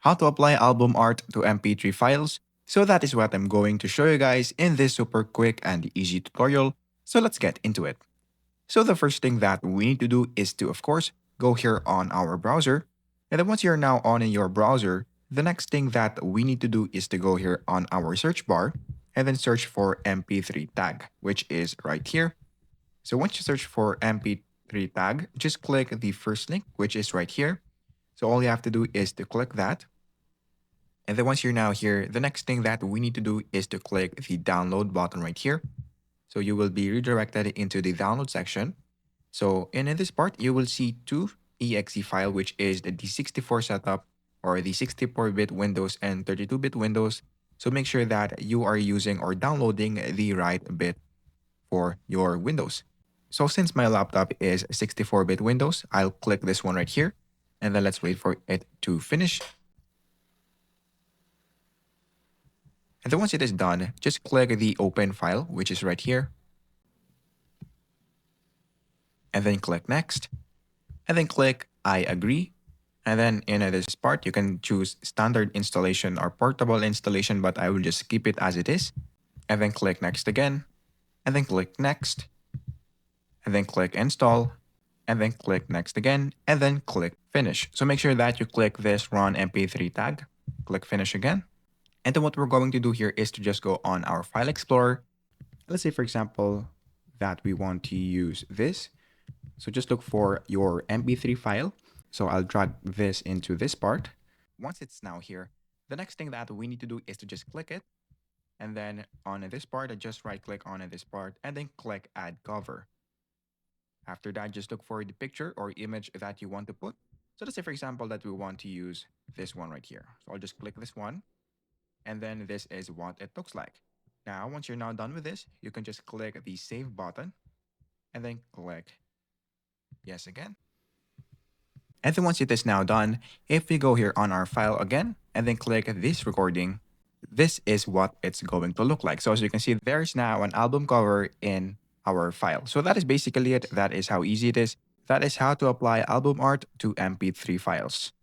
how to apply album art to MP3 files. So that is what I'm going to show you guys in this super quick and easy tutorial. So let's get into it. So the first thing that we need to do is to, of course, go here on our browser. And then once you're now on in your browser, the next thing that we need to do is to go here on our search bar and then search for MP3 tag, which is right here. So once you search for MP3 tag, just click the first link, which is right here. So all you have to do is to click that. And then once you're now here, the next thing that we need to do is to click the download button right here. So you will be redirected into the download section. So in this part, you will see two exe file, which is the 64 setup or the 64-bit Windows and 32-bit Windows. So make sure that you are using or downloading the right bit for your Windows. So since my laptop is 64-bit Windows, I'll click this one right here, and then let's wait for it to finish. And then once it is done, just click the open file, which is right here, and then click next, and then click I agree. And then in this part, you can choose standard installation or portable installation, but I will just keep it as it is. And then click next again, and then click next, and then click install, and then click next again, and then click finish. So make sure that you click this run mp3 tag, click finish again. And then what we're going to do here is to just go on our file explorer. Let's say, for example, that we want to use this. So just look for your MP3 file. So I'll drag this into this part. Once it's now here, the next thing that we need to do is to just click it. And then on this part, I just right click on this part and then click add cover. After that, just look for the picture or image that you want to put. So let's say, for example, that we want to use this one right here. So I'll just click this one. And then this is what it looks like. Now, once you're now done with this, you can just click the save button and then click yes again. And then once it is now done, if we go here on our file again and then click this recording, this is what it's going to look like. So as you can see, there's now an album cover in our file. So that is basically it. That is how easy it is. That is how to apply album art to MP3 files.